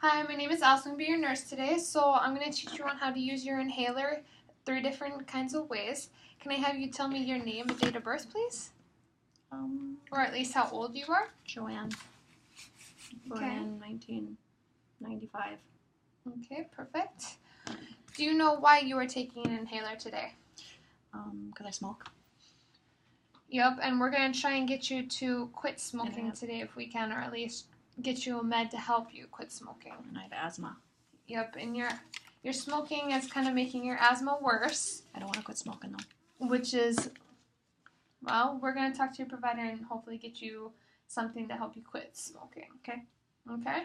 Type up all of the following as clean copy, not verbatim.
Hi, my name is Allison. I'm going to be your nurse today. So I'm going to teach you on how to use your inhaler 3 different kinds of ways. Can I have you tell me your name and date of birth, please? Or at least how old you are? Joanne. Born in 1995. Okay, perfect. Do you know why you are taking an inhaler today? Because I smoke. Yep, and we're going to try and get you to quit smoking today if we can, or at least get you a med to help you quit smoking. And I have asthma. Yep, and your smoking is kind of making your asthma worse. I don't want to quit smoking though. Which is, well, we're going to talk to your provider and hopefully get you something to help you quit smoking. Okay?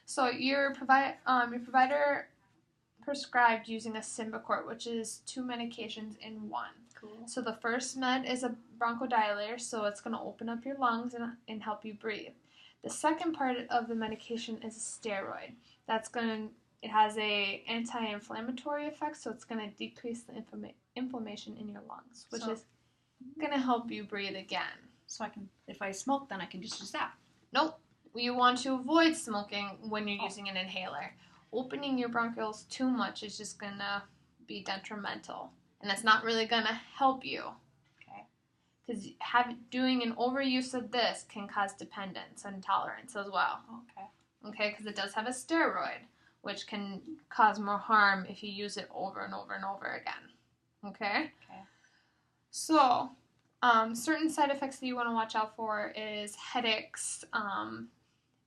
So your provider prescribed using a Symbicort, which is 2 medications in one. Cool. So the first med is a bronchodilator, so it's going to open up your lungs and help you breathe. The second part of the medication is a steroid. It has a anti-inflammatory effect, so it's going to decrease the inflammation in your lungs, which is going to help you breathe again. So if I smoke, then I can just use that. Nope. You want to avoid smoking when you're using an inhaler. Opening your bronchioles too much is just going to be detrimental, and it's not really going to help you. Because doing an overuse of this can cause dependence and intolerance as well. Okay, because it does have a steroid, which can cause more harm if you use it over and over and over again. Okay? So, certain side effects that you want to watch out for is headaches,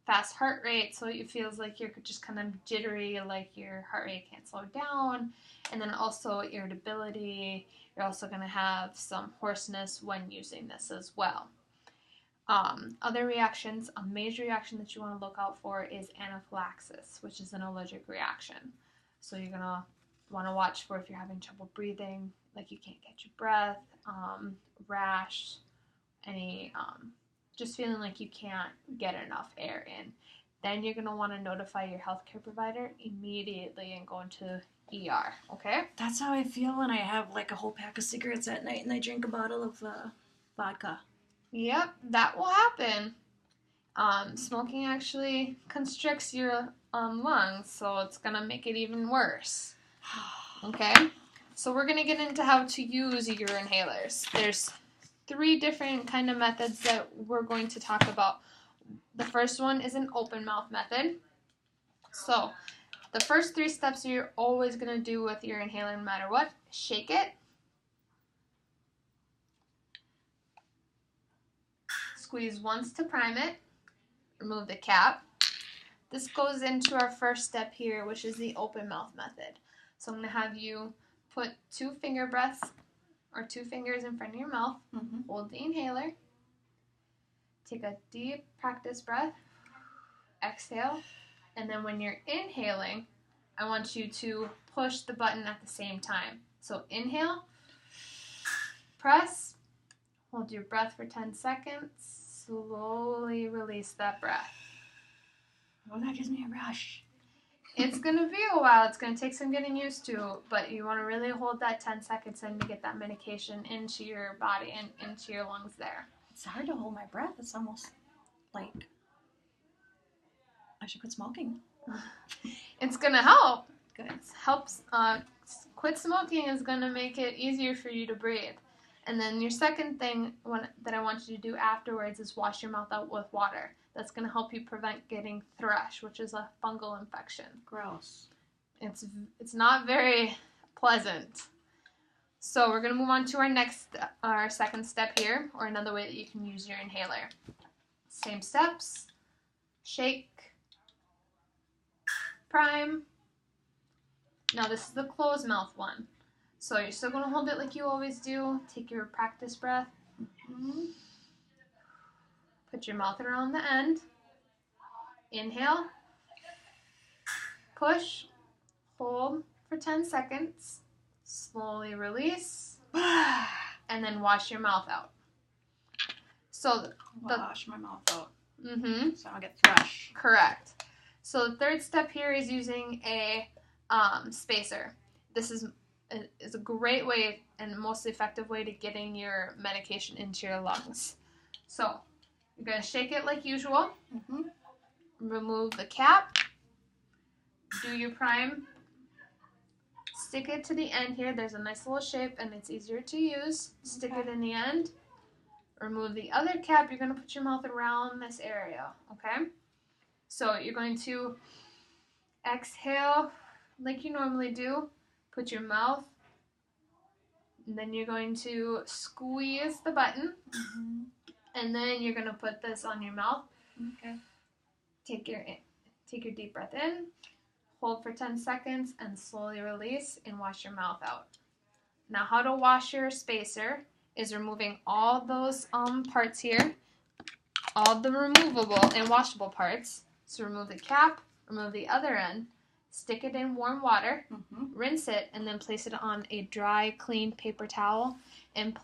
fast heart rate, so it feels like you're just kind of jittery, like your heart rate can't slow down, and then also irritability. You're also going to have some hoarseness when using this as well. Other reactions, a major reaction that you want to look out for is anaphylaxis, which is an allergic reaction. So you're going to want to watch for if you're having trouble breathing, like you can't catch your breath, rash, just feeling like you can't get enough air in. Then you're going to want to notify your healthcare provider immediately and go into ER, okay? That's how I feel when I have like a whole pack of cigarettes at night and I drink a bottle of vodka. Yep, that will happen. Smoking actually constricts your lungs, so it's going to make it even worse. Okay? So we're going to get into how to use your inhalers. There's 3 different kind of methods that we're going to talk about. The first one is an open mouth method. So the first 3 steps you're always going to do with your inhaler no matter what. Shake it. Squeeze once to prime it. Remove the cap. This goes into our first step here, which is the open mouth method. So I'm going to have you put 2 finger breaths or 2 fingers in front of your mouth. Hold the inhaler. Take a deep practice breath. Exhale. And then when you're inhaling, I want you to push the button at the same time. So inhale, press, hold your breath for 10 seconds, slowly release that breath. Oh, that gives me a rush. It's going to be a while. It's going to take some getting used to, but you want to really hold that 10 seconds in to get that medication into your body and into your lungs there. It's hard to hold my breath. It's almost like I should quit smoking. It's going to help. Good. It helps. Quit smoking is going to make it easier for you to breathe. And then your second thing that I want you to do afterwards is wash your mouth out with water. That's going to help you prevent getting thrush, which is a fungal infection. Gross. It's not very pleasant. So we're going to move on to our second step here, or another way that you can use your inhaler. Same steps. Shake. Prime. Now this is the closed mouth one. So you're still going to hold it like you always do. Take your practice breath. Put your mouth around the end. Inhale. Push. Hold for 10 seconds. Slowly release. And then wash your mouth out. So wash my mouth out. So I don't get thrush. Correct. So the third step here is using a spacer. This is a great way and most effective way to getting your medication into your lungs. So you're going to shake it like usual. Remove the cap. do your prime. Stick it to the end here. There's a nice little shape and it's easier to use. Stick it in the end. Remove the other cap. You're going to put your mouth around this area, okay? So you're going to exhale like you normally do. Put your mouth, and then you're going to squeeze the button, and then you're going to put this on your mouth. Okay. Take your deep breath in, hold for 10 seconds, and slowly release and wash your mouth out. Now, how to wash your spacer is removing all those parts here, all the removable and washable parts. So remove the cap, remove the other end, stick it in warm water, rinse it, and then place it on a dry, clean paper towel and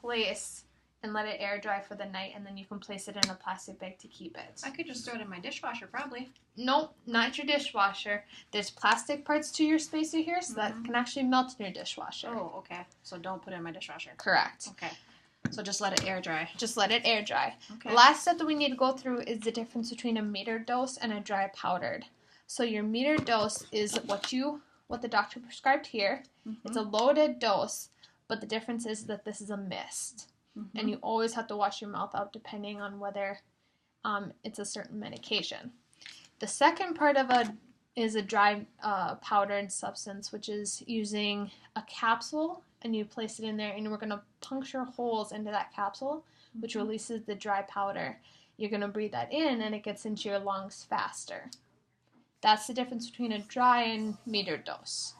let it air dry for the night, and then you can place it in a plastic bag to keep it. I could just throw it in my dishwasher, probably. Nope, not your dishwasher. There's plastic parts to your spacer here, so that can actually melt in your dishwasher. Oh, okay. So don't put it in my dishwasher. Correct. Okay. So just let it air dry. Just let it air dry. Okay. The last step that we need to go through is the difference between a metered dose and a dry powdered. So your metered dose is what the doctor prescribed here. It's a loaded dose, but the difference is that this is a mist. And you always have to wash your mouth out depending on whether it's a certain medication. The second part of is a dry powdered substance, which is using a capsule, and you place it in there, and we're going to puncture holes into that capsule, which releases the dry powder. You're going to breathe that in, and it gets into your lungs faster. That's the difference between a dry and metered dose.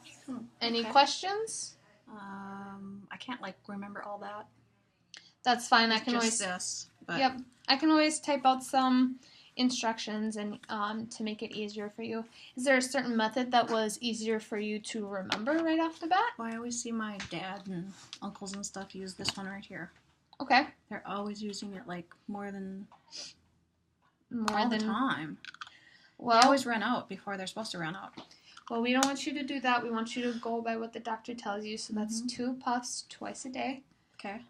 Any questions? I can't remember all that. That's fine. I can always type out some instructions and to make it easier for you. Is there a certain method that was easier for you to remember right off the bat? Well, I always see my dad and uncles and stuff use this one right here. Okay. They're always using it more than the time. Well, they always run out before they're supposed to run out. Well, we don't want you to do that. We want you to go by what the doctor tells you. So that's 2 puffs twice a day. Okay.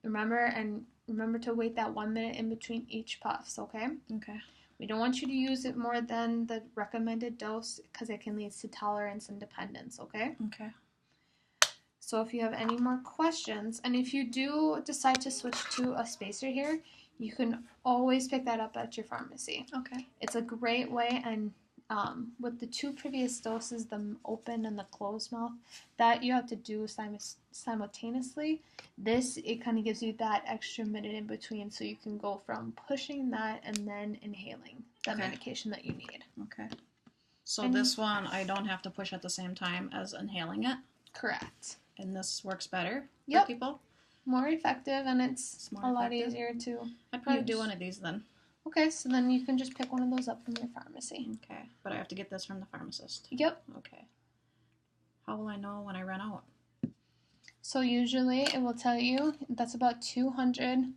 Remember to wait that 1 minute in between each puffs, okay? Okay. We don't want you to use it more than the recommended dose because it can lead to tolerance and dependence, okay? Okay. So if you have any more questions, and if you do decide to switch to a spacer here, you can always pick that up at your pharmacy. Okay. It's a great way, and with the 2 previous doses, the open and the closed mouth, that you have to do simultaneously. This, it kind of gives you that extra minute in between, so you can go from pushing that and then inhaling the medication that you need. Okay. So this one, I don't have to push at the same time as inhaling it? Correct. And this works better for people? More effective, and it's a lot easier to I'd probably do one of these then. Okay, so then you can just pick one of those up from your pharmacy. Okay, but I have to get this from the pharmacist. Yep. Okay. How will I know when I run out? So usually it will tell you that's about 200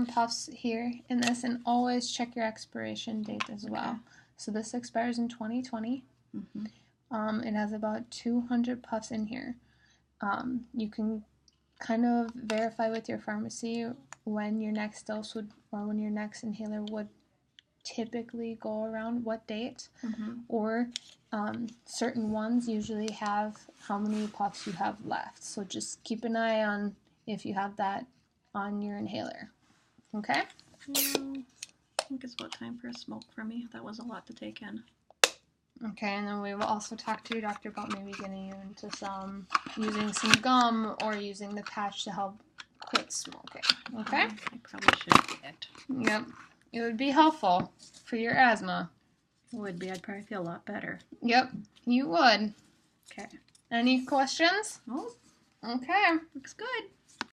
puffs here in this, and always check your expiration date as well. So this expires in 2020. It has about 200 puffs in here. You can kind of verify with your pharmacy when your next dose or when your next inhaler would typically go around what date, or certain ones usually have how many puffs you have left. So just keep an eye on if you have that on your inhaler. Okay? I think it's about time for a smoke for me. That was a lot to take in. Okay, and then we will also talk to your doctor about maybe getting you into using some gum or using the patch to help quit smoking. Okay? I probably should do it. Yep. It would be helpful for your asthma. It would be. I'd probably feel a lot better. Yep, you would. Okay. Any questions? Oh, Okay. looks good.